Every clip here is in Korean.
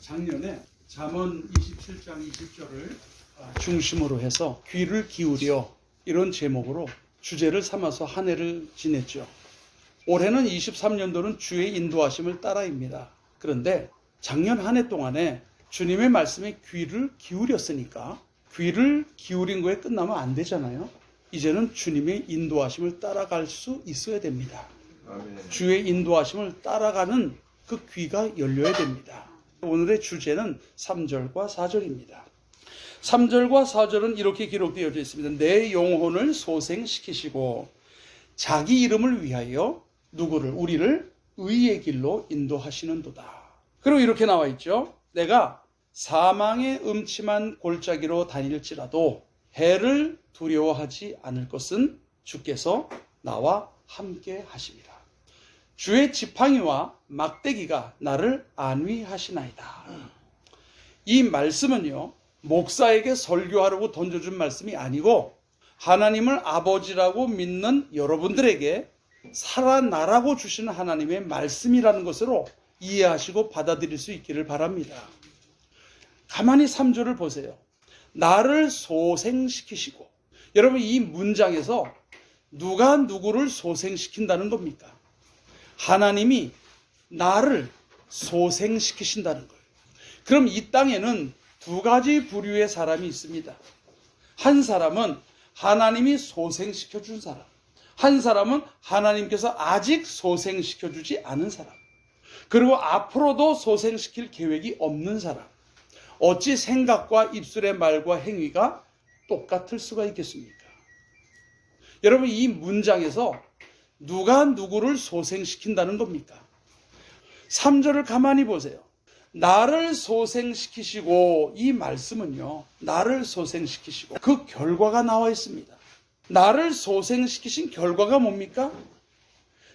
작년에 잠언 27장 20절을 중심으로 해서 귀를 기울여 이런 제목으로 주제를 삼아서 한 해를 지냈죠. 올해는 23년도는 주의 인도하심을 따라입니다. 그런데 작년 한 해 동안에 주님의 말씀에 귀를 기울였으니까 귀를 기울인 거에 끝나면 안 되잖아요. 이제는 주님의 인도하심을 따라갈 수 있어야 됩니다. 주의 인도하심을 따라가는 그 귀가 열려야 됩니다. 오늘의 주제는 3절과 4절입니다. 3절과 4절은 이렇게 기록되어 있습니다. 내 영혼을 소생시키시고 자기 이름을 위하여 누구를? 우리를 의의 길로 인도하시는도다. 그리고 이렇게 나와 있죠. 내가 사망의 음침한 골짜기로 다닐지라도 해를 두려워하지 않을 것은 주께서 나와 함께 하심이라. 주의 지팡이와 막대기가 나를 안위하시나이다. 이 말씀은요, 목사에게 설교하라고 던져준 말씀이 아니고 하나님을 아버지라고 믿는 여러분들에게 살아나라고 주시는 하나님의 말씀이라는 것으로 이해하시고 받아들일 수 있기를 바랍니다. 가만히 3절을 보세요. 나를 소생시키시고. 여러분, 이 문장에서 누가 누구를 소생시킨다는 겁니까? 하나님이 나를 소생시키신다는 거예요. 그럼 이 땅에는 두 가지 부류의 사람이 있습니다. 한 사람은 하나님이 소생시켜 준 사람, 한 사람은 하나님께서 아직 소생시켜 주지 않은 사람, 그리고 앞으로도 소생시킬 계획이 없는 사람. 어찌 생각과 입술의 말과 행위가 똑같을 수가 있겠습니까? 여러분, 이 문장에서 누가 누구를 소생시킨다는 겁니까? 3절을 가만히 보세요. 나를 소생시키시고, 이 말씀은요, 나를 소생시키시고 그 결과가 나와 있습니다. 나를 소생시키신 결과가 뭡니까?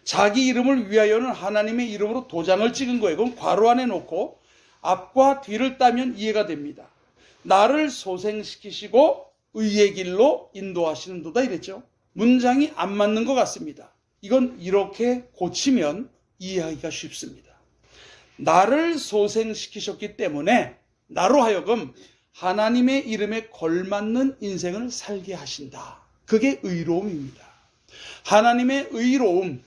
자기 이름을 위하여는 하나님의 이름으로 도장을 찍은 거예요. 그건 괄호 안에 놓고 앞과 뒤를 따면 이해가 됩니다. 나를 소생시키시고 의의 길로 인도하시는도다 이랬죠. 문장이 안 맞는 것 같습니다. 이건 이렇게 고치면 이해하기가 쉽습니다. 나를 소생시키셨기 때문에 나로 하여금 하나님의 이름에 걸맞는 인생을 살게 하신다. 그게 의로움입니다. 하나님의 의로움,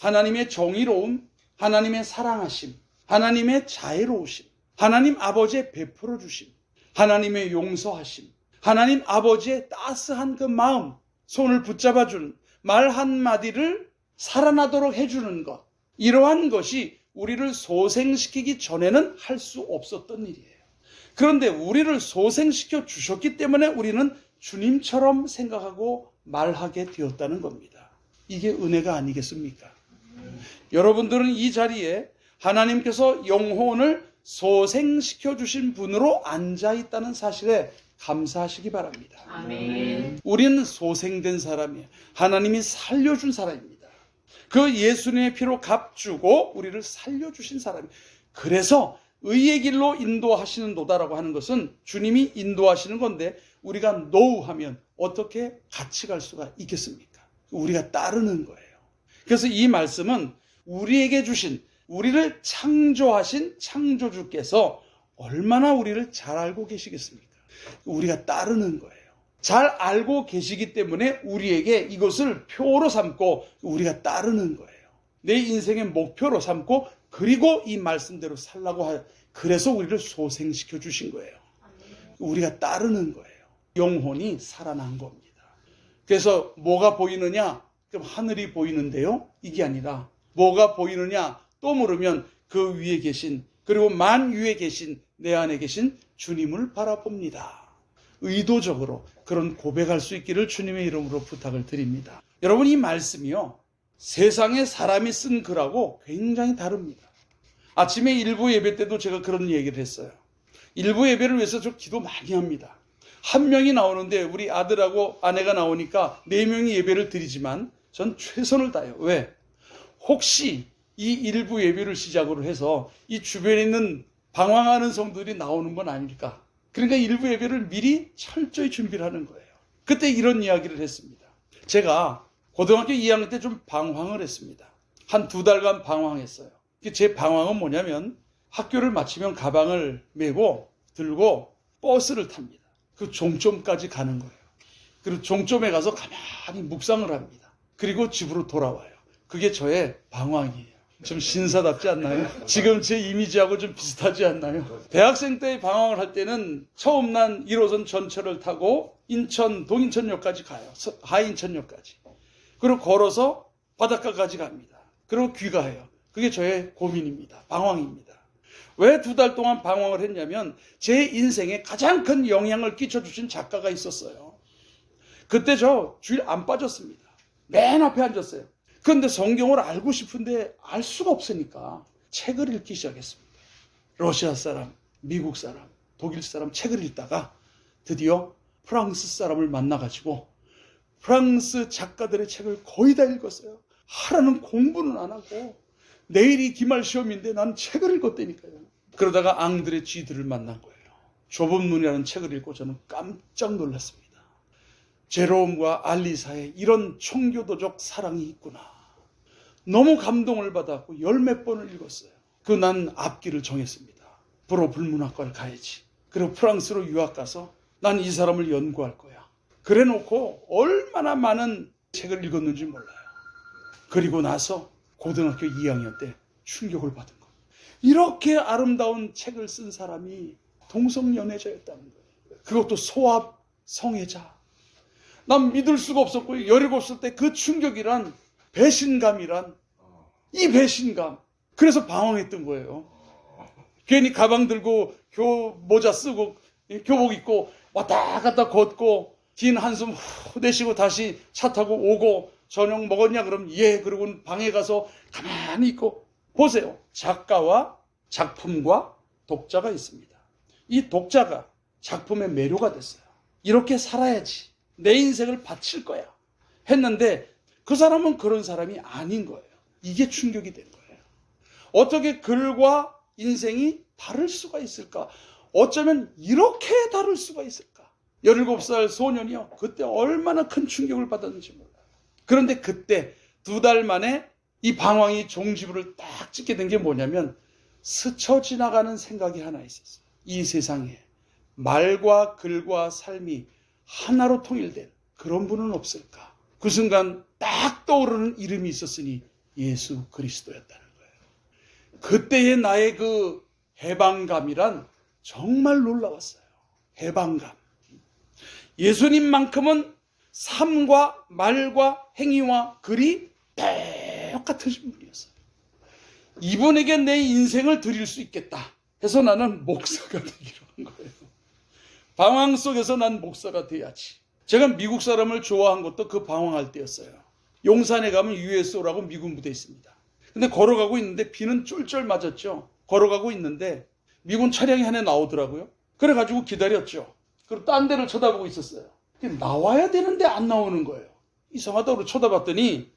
하나님의 정의로움, 하나님의 사랑하심, 하나님의 자애로우심, 하나님 아버지의 베풀어 주심, 하나님의 용서하심, 하나님 아버지의 따스한 그 마음, 손을 붙잡아주는 말 한마디를 살아나도록 해주는 것, 이러한 것이 우리를 소생시키기 전에는 할 수 없었던 일이에요. 그런데 우리를 소생시켜 주셨기 때문에 우리는 주님처럼 생각하고 말하게 되었다는 겁니다. 이게 은혜가 아니겠습니까? 여러분들은 이 자리에 하나님께서 영혼을 소생시켜 주신 분으로 앉아 있다는 사실에 감사하시기 바랍니다. 아멘. 우리는 소생된 사람이에요. 하나님이 살려준 사람입니다. 그 예수님의 피로 값주고 우리를 살려주신 사람이에요. 그래서 의의 길로 인도하시는 도다라고 하는 것은 주님이 인도하시는 건데 우리가 노우하면 어떻게 같이 갈 수가 있겠습니까? 우리가 따르는 거예요. 그래서 이 말씀은 우리에게 주신, 우리를 창조하신 창조주께서 얼마나 우리를 잘 알고 계시겠습니까? 우리가 따르는 거예요. 잘 알고 계시기 때문에 우리에게 이것을 표로 삼고 우리가 따르는 거예요. 내 인생의 목표로 삼고 그리고 이 말씀대로 살라고 하여 그래서 우리를 소생시켜 주신 거예요. 우리가 따르는 거예요. 영혼이 살아난 겁니다. 그래서 뭐가 보이느냐? 그럼 하늘이 보이는데요? 이게 아니라 뭐가 보이느냐? 또 물으면 그 위에 계신, 그리고 만 위에 계신 내 안에 계신 주님을 바라봅니다. 의도적으로 그런 고백할 수 있기를 주님의 이름으로 부탁을 드립니다. 여러분, 이 말씀이요, 세상에 사람이 쓴 글하고 굉장히 다릅니다. 아침에 일부 예배 때도 제가 그런 얘기를 했어요. 일부 예배를 위해서 저 기도 많이 합니다. 한 명이 나오는데 우리 아들하고 아내가 나오니까 4명이 예배를 드리지만 전 최선을 다해요. 왜? 혹시 이 일부 예배를 시작으로 해서 이 주변에 있는 방황하는 성도들이 나오는 건 아닐까? 그러니까 일부 예배를 미리 철저히 준비를 하는 거예요. 그때 이런 이야기를 했습니다. 제가 고등학교 2학년 때 좀 방황을 했습니다. 한 2달간 방황했어요. 제 방황은 뭐냐면 학교를 마치면 가방을 메고 들고 버스를 탑니다. 그 종점까지 가는 거예요. 그리고 종점에 가서 가만히 묵상을 합니다. 그리고 집으로 돌아와요. 그게 저의 방황이에요. 좀 신사답지 않나요? 지금 제 이미지하고 좀 비슷하지 않나요? 대학생 때의 방황을 할 때는 처음 난 1호선 전철을 타고 인천 동인천역까지 가요. 하인천역까지. 그리고 걸어서 바닷가까지 갑니다. 그리고 귀가해요. 그게 저의 고민입니다. 방황입니다. 왜 2달 동안 방황을 했냐면 제 인생에 가장 큰 영향을 끼쳐주신 작가가 있었어요. 그때 저 주일 안 빠졌습니다. 맨 앞에 앉았어요. 그런데 성경을 알고 싶은데 알 수가 없으니까 책을 읽기 시작했습니다. 러시아 사람, 미국 사람, 독일 사람 책을 읽다가 드디어 프랑스 사람을 만나가지고 프랑스 작가들의 책을 거의 다 읽었어요. 하라는 공부는 안 하고 내일이 기말 시험인데 난 책을 읽었다니까요. 그러다가 앙드레 지드를 만난 거예요. 좁은 문이라는 책을 읽고 저는 깜짝 놀랐습니다. 제롬과 알리사의 이런 청교도적 사랑이 있구나. 너무 감동을 받았고 10몇 번을 읽었어요. 난 앞길을 정했습니다. 불어불문학과를 가야지. 그리고 프랑스로 유학 가서 난 이 사람을 연구할 거야. 그래 놓고 얼마나 많은 책을 읽었는지 몰라요. 그리고 나서 고등학교 2학년 때 충격을 받은 거예요. 이렇게 아름다운 책을 쓴 사람이 동성연애자였다는 거예요. 그것도 소압 성애자. 난 믿을 수가 없었고 17살 때 그 충격이란 배신감이란 이 배신감. 그래서 방황했던 거예요. 괜히 가방 들고 모자 쓰고 교복 입고 왔다 갔다 걷고 긴 한숨 후 내쉬고 다시 차 타고 오고 저녁 먹었냐? 그럼 예. 그러고 방에 가서 가만히 있고 보세요. 작가와 작품과 독자가 있습니다. 이 독자가 작품의 매료가 됐어요. 이렇게 살아야지. 내 인생을 바칠 거야. 했는데 그 사람은 그런 사람이 아닌 거예요. 이게 충격이 된 거예요. 어떻게 글과 인생이 다를 수가 있을까? 어쩌면 이렇게 다를 수가 있을까? 17살 소년이요. 그때 얼마나 큰 충격을 받았는지 몰라요. 그런데 그때 2달 만에 이 방황이 종지부를 딱 찍게 된 게 뭐냐면 스쳐 지나가는 생각이 하나 있었어요. 이 세상에 말과 글과 삶이 하나로 통일된 그런 분은 없을까? 그 순간 딱 떠오르는 이름이 있었으니 예수 그리스도였다는 거예요. 그때의 나의 그 해방감이란 정말 놀라웠어요. 해방감. 예수님만큼은 삶과 말과 행위와 글이 똑같으신 분이었어요. 이분에게 내 인생을 드릴 수 있겠다 해서 나는 목사가 되기로 한 거예요. 방황 속에서 난 목사가 돼야지. 제가 미국 사람을 좋아한 것도 그 방황할 때였어요. 용산에 가면 USO라고 미국 무대 있습니다. 근데 걸어가고 있는데 비는 쫄쫄 맞았죠. 걸어가고 있는데 미군 차량이 하나 나오더라고요. 그래가지고 기다렸죠. 그리고 딴 데를 쳐다보고 있었어요. 나와야 되는데 안 나오는 거예요. 이상하다고 쳐다봤더니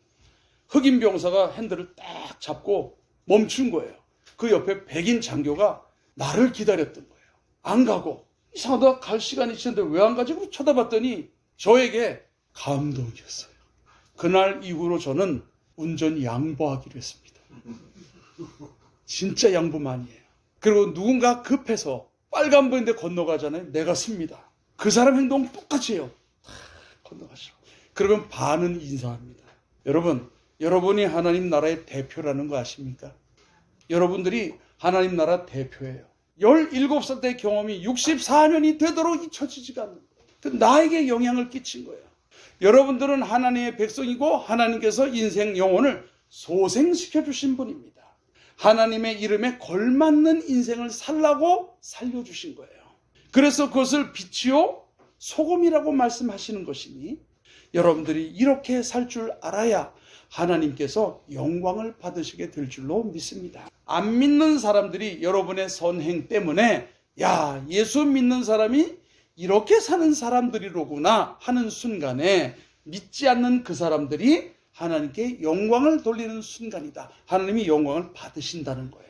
흑인 병사가 핸들을 딱 잡고 멈춘 거예요. 그 옆에 백인 장교가 나를 기다렸던 거예요. 안 가고 이상하다 갈 시간이 지났는데 왜 안 가지? 쳐다봤더니 저에게 감동이었어요. 그날 이후로 저는 운전 양보하기로 했습니다. 진짜 양보 많이 해요. 그리고 누군가 급해서 빨간불인데 건너가잖아요. 내가 씁니다. 그 사람 행동 똑같이 해요. 건너가시오. 그러면 반은 인사합니다. 여러분, 여러분이 하나님 나라의 대표라는 거 아십니까? 여러분들이 하나님 나라 대표예요. 17살 때 경험이 64년이 되도록 잊혀지지가 않는 거예요. 나에게 영향을 끼친 거예요. 여러분들은 하나님의 백성이고 하나님께서 인생 영혼을 소생시켜 주신 분입니다. 하나님의 이름에 걸맞는 인생을 살라고 살려주신 거예요. 그래서 그것을 빛이요 소금이라고 말씀하시는 것이니 여러분들이 이렇게 살 줄 알아야 하나님께서 영광을 받으시게 될 줄로 믿습니다. 안 믿는 사람들이 여러분의 선행 때문에 야, 예수 믿는 사람이 이렇게 사는 사람들이로구나 하는 순간에 믿지 않는 그 사람들이 하나님께 영광을 돌리는 순간이다. 하나님이 영광을 받으신다는 거예요.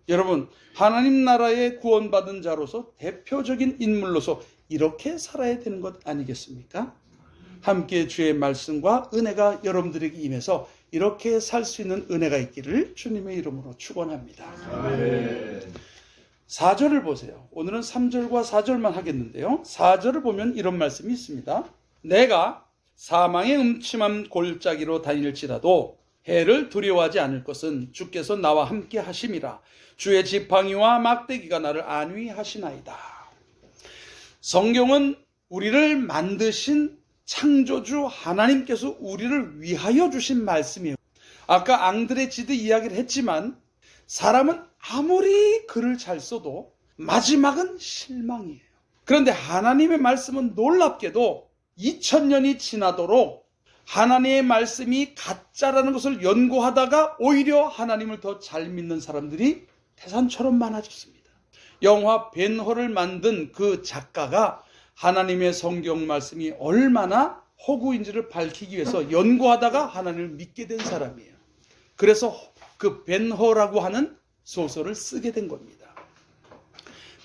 여러분, 하나님 나라의 구원받은 자로서 대표적인 인물로서 이렇게 살아야 되는 것 아니겠습니까? 함께 주의 말씀과 은혜가 여러분들에게 임해서 이렇게 살 수 있는 은혜가 있기를 주님의 이름으로 축원합니다. 4절을 보세요. 오늘은 3절과 4절만 하겠는데요. 4절을 보면 이런 말씀이 있습니다. 내가 사망의 음침한 골짜기로 다닐지라도 해를 두려워하지 않을 것은 주께서 나와 함께 하심이라. 주의 지팡이와 막대기가 나를 안위하시나이다. 성경은 우리를 만드신 창조주 하나님께서 우리를 위하여 주신 말씀이에요. 아까 앙드레지드 이야기를 했지만 사람은 아무리 글을 잘 써도 마지막은 실망이에요. 그런데 하나님의 말씀은 놀랍게도 2000년이 지나도록 하나님의 말씀이 가짜라는 것을 연구하다가 오히려 하나님을 더 잘 믿는 사람들이 태산처럼 많아졌습니다. 영화 벤허를 만든 그 작가가 하나님의 성경 말씀이 얼마나 허구인지를 밝히기 위해서 연구하다가 하나님을 믿게 된 사람이에요. 그래서 그 벤허라고 하는 소설을 쓰게 된 겁니다.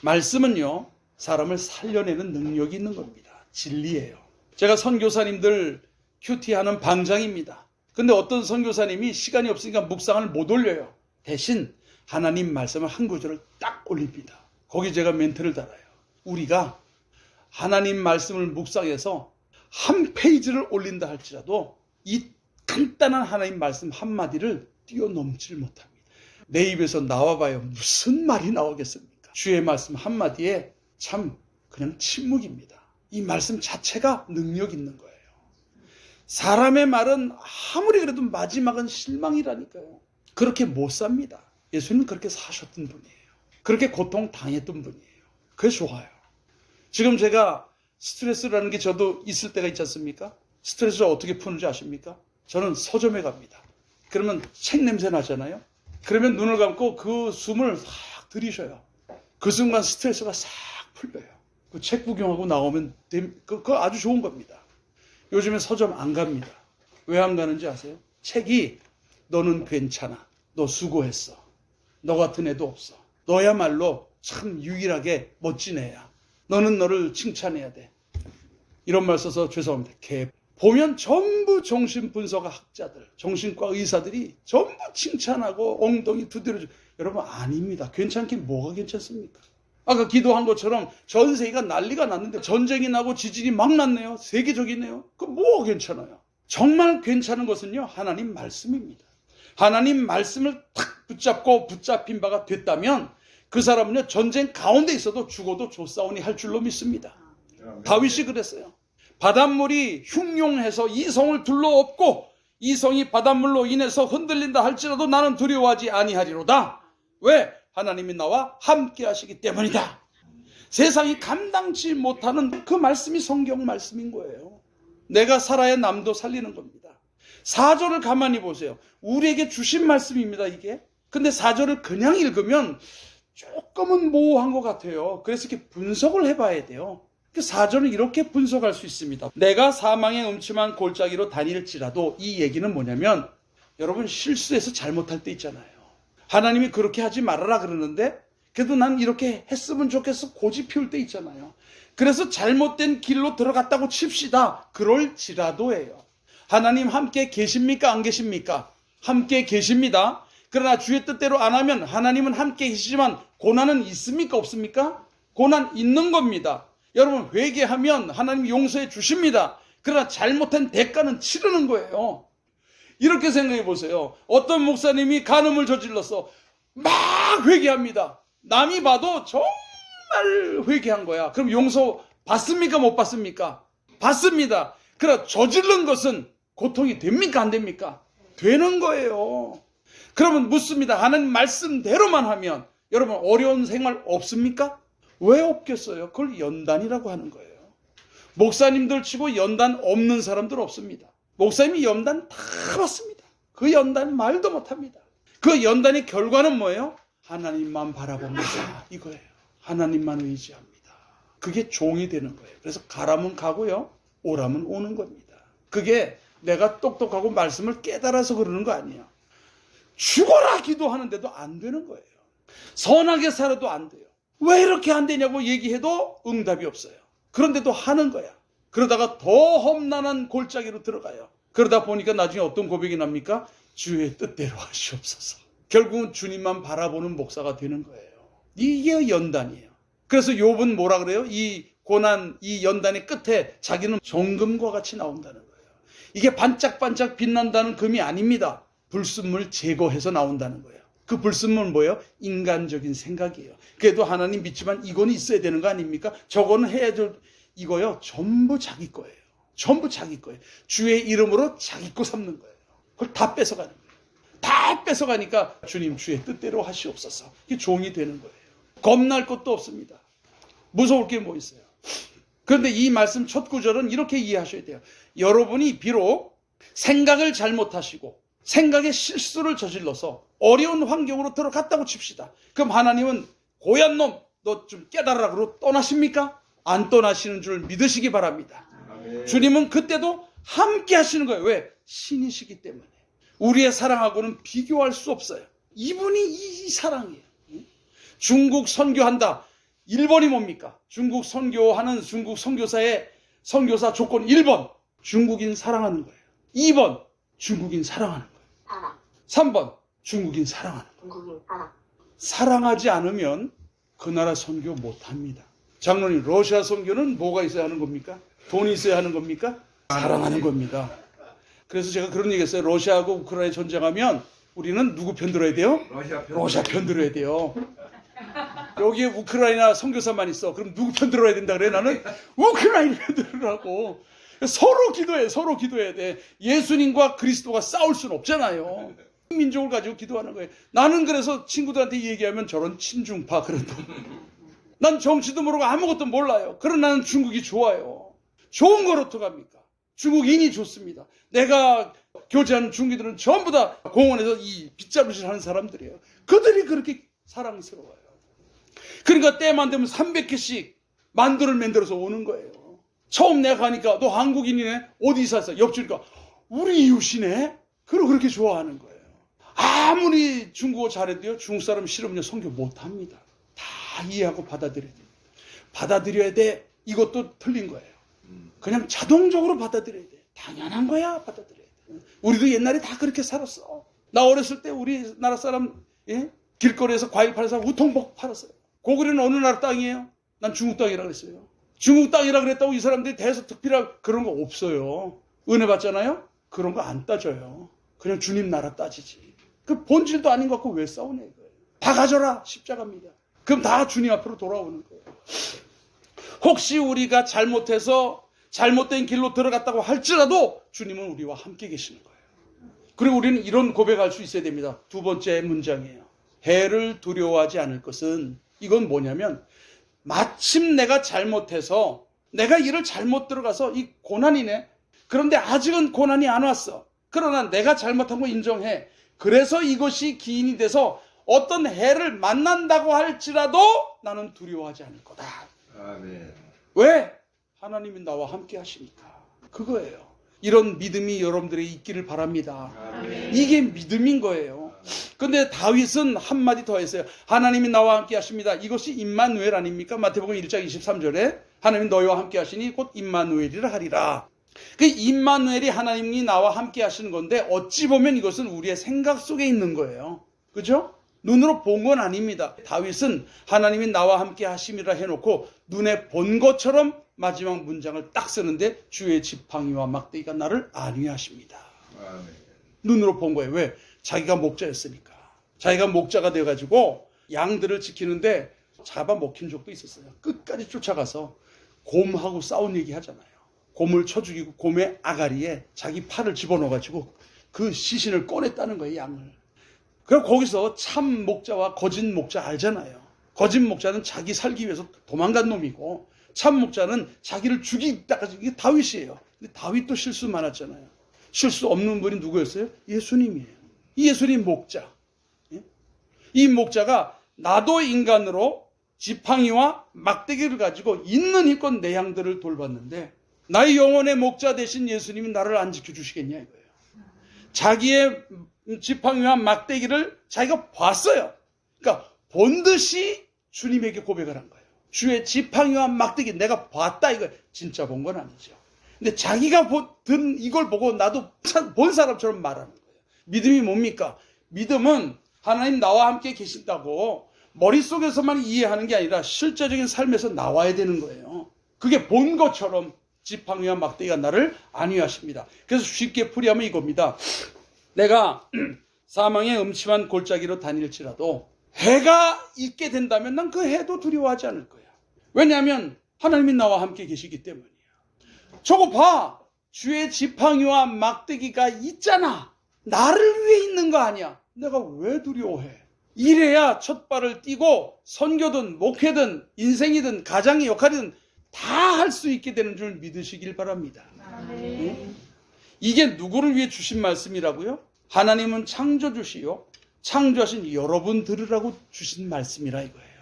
말씀은요, 사람을 살려내는 능력이 있는 겁니다. 진리예요. 제가 선교사님들 큐티하는 방장입니다. 근데 어떤 선교사님이 시간이 없으니까 묵상을 못 올려요. 대신 하나님 말씀을 한 구절을 딱 올립니다. 거기 제가 멘트를 달아요. 우리가 하나님 말씀을 묵상해서 한 페이지를 올린다 할지라도 이 간단한 하나님 말씀 한마디를 뛰어넘질 못합니다. 내 입에서 나와봐요. 무슨 말이 나오겠습니까? 주의 말씀 한마디에 참 그냥 침묵입니다. 이 말씀 자체가 능력 있는 거예요. 사람의 말은 아무리 그래도 마지막은 실망이라니까요. 그렇게 못 삽니다. 예수님은 그렇게 사셨던 분이에요. 그렇게 고통 당했던 분이에요. 그게 좋아요. 지금 제가 스트레스라는 게 저도 있을 때가 있지 않습니까? 스트레스를 어떻게 푸는지 아십니까? 저는 서점에 갑니다. 그러면 책 냄새 나잖아요. 그러면 눈을 감고 그 숨을 싹 들이셔요. 그 순간 스트레스가 싹 풀려요. 그 책 구경하고 나오면 그거 아주 좋은 겁니다. 요즘에 서점 안 갑니다. 왜 안 가는지 아세요? 책이 너는 괜찮아. 너 수고했어. 너 같은 애도 없어. 너야말로 참 유일하게 멋진 애야. 너는 너를 칭찬해야 돼. 이런 말 써서 죄송합니다. 보면 전부 정신분석 학자들, 정신과 의사들이 전부 칭찬하고 엉덩이 두드려주고. 여러분 아닙니다. 괜찮긴 뭐가 괜찮습니까? 아까 기도한 것처럼 전 세계가 난리가 났는데 전쟁이 나고 지진이 막 났네요. 세계적이네요. 그 뭐가 괜찮아요? 정말 괜찮은 것은요, 하나님 말씀입니다. 하나님 말씀을 탁 붙잡힌 바가 됐다면 그 사람은요, 전쟁 가운데 있어도 죽어도 좋사오니 할 줄로 믿습니다. 다윗이 그랬어요. 바닷물이 흉용해서 이 성을 둘러엎고 이 성이 바닷물로 인해서 흔들린다 할지라도 나는 두려워하지 아니하리로다. 왜? 하나님이 나와 함께 하시기 때문이다. 세상이 감당치 못하는 그 말씀이 성경 말씀인 거예요. 내가 살아야 남도 살리는 겁니다. 4절을 가만히 보세요. 우리에게 주신 말씀입니다, 이게. 근데 4절을 그냥 읽으면 조금은 모호한 것 같아요. 그래서 이렇게 분석을 해봐야 돼요. 4절은 이렇게 분석할 수 있습니다. 내가 사망의 음침한 골짜기로 다닐지라도, 이 얘기는 뭐냐면, 여러분 실수해서 잘못할 때 있잖아요. 하나님이 그렇게 하지 말아라 그러는데 그래도 난 이렇게 했으면 좋겠어 고집 피울 때 있잖아요. 그래서 잘못된 길로 들어갔다고 칩시다. 그럴지라도예요. 하나님 함께 계십니까? 안 계십니까? 함께 계십니다. 그러나 주의 뜻대로 안 하면 하나님은 함께 계시지만 고난은 있습니까? 없습니까? 고난 있는 겁니다. 여러분 회개하면 하나님 용서해 주십니다. 그러나 잘못한 대가는 치르는 거예요. 이렇게 생각해 보세요. 어떤 목사님이 간음을 저질렀어. 막 회개합니다. 남이 봐도 정말 회개한 거야. 그럼 용서 받습니까? 못 받습니까? 받습니다. 그러나 저지른 것은 고통이 됩니까? 안 됩니까? 되는 거예요. 그러면 묻습니다. 하나님 말씀대로만 하면 여러분 어려운 생활 없습니까? 왜 없겠어요? 그걸 연단이라고 하는 거예요. 목사님들 치고 연단 없는 사람들 없습니다. 목사님이 연단 다 받습니다. 그 연단 말도 못합니다. 그 연단의 결과는 뭐예요? 하나님만 바라봅니다. 이거예요. 하나님만 의지합니다. 그게 종이 되는 거예요. 그래서 가라면 가고요. 오라면 오는 겁니다. 그게 내가 똑똑하고 말씀을 깨달아서 그러는 거 아니에요. 죽어라 기도하는데도 안 되는 거예요. 선하게 살아도 안 돼요. 왜 이렇게 안 되냐고 얘기해도 응답이 없어요. 그런데도 하는 거야. 그러다가 더 험난한 골짜기로 들어가요. 그러다 보니까 나중에 어떤 고백이 납니까? 주의 뜻대로 하시옵소서. 결국은 주님만 바라보는 목사가 되는 거예요. 이게 연단이에요. 그래서 욥은 뭐라 그래요? 이 고난, 이 연단의 끝에 자기는 정금과 같이 나온다는 거예요. 이게 반짝반짝 빛난다는 금이 아닙니다. 불순물 제거해서 나온다는 거예요. 그 불순물은 뭐예요? 인간적인 생각이에요. 그래도 하나님 믿지만 이거는 있어야 되는 거 아닙니까? 저거는 해야죠. 이거요. 전부 자기 거예요. 전부 자기 거예요. 주의 이름으로 자기 거 삼는 거예요. 그걸 다 뺏어가는 거예요. 다 뺏어가니까 주님 주의 뜻대로 하시옵소서. 이게 종이 되는 거예요. 겁날 것도 없습니다. 무서울 게 뭐 있어요. 그런데 이 말씀 첫 구절은 이렇게 이해하셔야 돼요. 여러분이 비록 생각을 잘못하시고 생각에 실수를 저질러서 어려운 환경으로 들어갔다고 칩시다. 그럼 하나님은 고얀 놈, 너 좀 깨달으라 그러고 떠나십니까? 안 떠나시는 줄 믿으시기 바랍니다. 아멘. 주님은 그때도 함께 하시는 거예요. 왜? 신이시기 때문에. 우리의 사랑하고는 비교할 수 없어요. 이분이 이 사랑이에요. 중국 선교한다. 1번이 뭡니까? 중국 선교하는 중국 선교사의 선교사 조건 1번. 중국인 사랑하는 거예요. 2번. 중국인 사랑하는 거예요. 3번. 중국인 사랑하는 거예요. 사랑하지 않으면 그 나라 선교 못합니다. 장로님, 러시아 선교는 뭐가 있어야 하는 겁니까? 돈이 있어야 하는 겁니까? 사랑하는 겁니다. 그래서 제가 그런 얘기 했어요. 러시아하고 우크라이나 전쟁하면 우리는 누구 편 들어야 돼요? 러시아 편 들어야 돼요. 여기에 우크라이나 선교사만 있어. 그럼 누구 편 들어야 된다 그래? 나는 우크라이나 편 들으라고. 서로 기도해. 서로 기도해야 돼. 예수님과 그리스도가 싸울 수는 없잖아요. 민족을 가지고 기도하는 거예요. 나는 그래서 친구들한테 얘기하면 저런 친중파 그런다. 난 정치도 모르고 아무것도 몰라요. 그러나 나는 중국이 좋아요. 좋은 걸 어떡합니까? 중국인이 좋습니다. 내가 교제하는 중국인들은 전부 다 공원에서 이 빗자루질 하는 사람들이에요. 그들이 그렇게 사랑스러워요. 그러니까 때만 되면 300개씩 만두를 만들어서 오는 거예요. 처음 내가 가니까 너 한국인이네? 어디 사서? 옆집이니까 우리 이웃이네? 그러고 그렇게 좋아하는 거예요. 아무리 중국어 잘해도요. 중국 사람 싫으면 선교 못합니다. 다 이해하고 받아들여야 돼요. 받아들여야 돼. 이것도 틀린 거예요. 그냥 자동적으로 받아들여야 돼. 당연한 거야. 받아들여야 돼. 우리도 옛날에 다 그렇게 살았어. 나 어렸을 때 우리나라 사람 길거리에서 과일 파는 사람 우통복 팔았어요. 고구려는 어느 나라 땅이에요? 난 중국 땅이라 그랬어요. 중국 땅이라 그랬다고 이 사람들이 대해서 특별한 그런 거 없어요. 은혜 받잖아요? 그런 거 안 따져요. 그냥 주님 나라 따지지. 그 본질도 아닌 것 같고 왜 싸우냐 이거예요. 다 가져라. 십자가입니다. 그럼 다 주님 앞으로 돌아오는 거예요. 혹시 우리가 잘못해서 잘못된 길로 들어갔다고 할지라도 주님은 우리와 함께 계시는 거예요. 그리고 우리는 이런 고백할 수 있어야 됩니다. 두 번째 문장이에요. 해를 두려워하지 않을 것은 이건 뭐냐면 마침 내가 잘못해서 내가 일을 잘못 들어가서 이 고난이네. 그런데 아직은 고난이 안 왔어. 그러나 내가 잘못한 거 인정해. 그래서 이것이 기인이 돼서 어떤 해를 만난다고 할지라도 나는 두려워하지 않을 거다. 아멘. 왜? 하나님이 나와 함께 하시니까. 그거예요. 이런 믿음이 여러분들이 있기를 바랍니다. 아멘. 이게 믿음인 거예요. 근데 다윗은 한마디 더 했어요. 하나님이 나와 함께 하십니다. 이것이 임마누엘 아닙니까? 마태복음 1장 23절에 하나님이 너희와 함께 하시니 곧 임마누엘이라 하리라. 그 임마누엘이 하나님이 나와 함께 하시는 건데 어찌 보면 이것은 우리의 생각 속에 있는 거예요. 그죠? 눈으로 본 건 아닙니다. 다윗은 하나님이 나와 함께 하심이라 해놓고 눈에 본 것처럼 마지막 문장을 딱 쓰는데 주의 지팡이와 막대기가 나를 안위하십니다. 아멘. 눈으로 본 거예요. 왜? 자기가 목자였으니까. 자기가 목자가 돼가지고 양들을 지키는데 잡아먹힌 적도 있었어요. 끝까지 쫓아가서 곰하고 싸운 얘기 하잖아요. 곰을 쳐 죽이고 곰의 아가리에 자기 팔을 집어넣어가지고 그 시신을 꺼냈다는 거예요. 양을. 그럼 거기서 참 목자와 거짓 목자 알잖아요. 거짓 목자는 자기 살기 위해서 도망간 놈이고 참 목자는 자기를 죽이다가 이게 다윗이에요. 근데 다윗도 실수 많았잖아요. 실수 없는 분이 누구였어요? 예수님이에요. 이 예수님 목자. 이 목자가 나도 인간으로 지팡이와 막대기를 가지고 있는 힘껏 내 양들을 돌봤는데 나의 영혼의 목자 되신 예수님이 나를 안 지켜주시겠냐 이거예요. 자기의 지팡이와 막대기를 자기가 봤어요. 그러니까 본 듯이 주님에게 고백을 한 거예요. 주의 지팡이와 막대기 내가 봤다 이거예요. 진짜 본 건 아니죠. 근데 자기가 든 이걸 보고 나도 참 본 사람처럼 말하는 거예요. 믿음이 뭡니까? 믿음은 하나님 나와 함께 계신다고 머릿속에서만 이해하는 게 아니라 실제적인 삶에서 나와야 되는 거예요. 그게 본 것처럼 지팡이와 막대기가 나를 안위하십니다. 그래서 쉽게 풀이하면 이겁니다. 내가 사망의 음침한 골짜기로 다닐지라도 해가 있게 된다면 난 그 해도 두려워하지 않을 거야. 왜냐하면 하나님이 나와 함께 계시기 때문이야. 저거 봐. 주의 지팡이와 막대기가 있잖아. 나를 위해 있는 거 아니야. 내가 왜 두려워해? 이래야 첫 발을 띄고 선교든 목회든 인생이든 가장의 역할이든 다 할 수 있게 되는 줄 믿으시길 바랍니다. 응? 이게 누구를 위해 주신 말씀이라고요? 하나님은 창조주시요 창조하신 여러분 들으라고 주신 말씀이라 이거예요.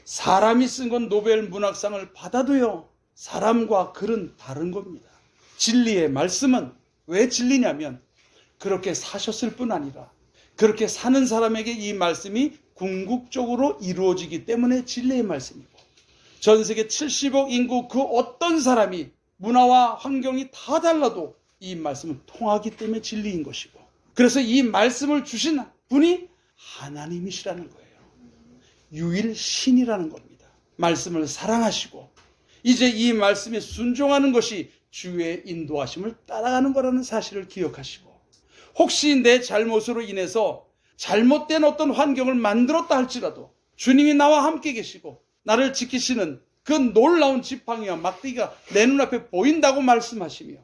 사람이 쓴 건 노벨 문학상을 받아도요, 사람과 글은 다른 겁니다. 진리의 말씀은 왜 진리냐면 그렇게 사셨을 뿐 아니라 그렇게 사는 사람에게 이 말씀이 궁극적으로 이루어지기 때문에 진리의 말씀이고, 전 세계 70억 인구 그 어떤 사람이 문화와 환경이 다 달라도 이 말씀은 통하기 때문에 진리인 것이고, 그래서 이 말씀을 주신 분이 하나님이시라는 거예요. 유일신이라는 겁니다. 말씀을 사랑하시고 이제 이 말씀에 순종하는 것이 주의 인도하심을 따라가는 거라는 사실을 기억하시고, 혹시 내 잘못으로 인해서 잘못된 어떤 환경을 만들었다 할지라도 주님이 나와 함께 계시고 나를 지키시는 그 놀라운 지팡이와 막대기가 내 눈앞에 보인다고 말씀하시며,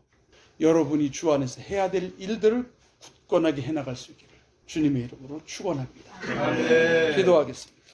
여러분이 주 안에서 해야 될 일들을 굳건하게 해나갈 수 있기를 주님의 이름으로 축원합니다. 기도하겠습니다.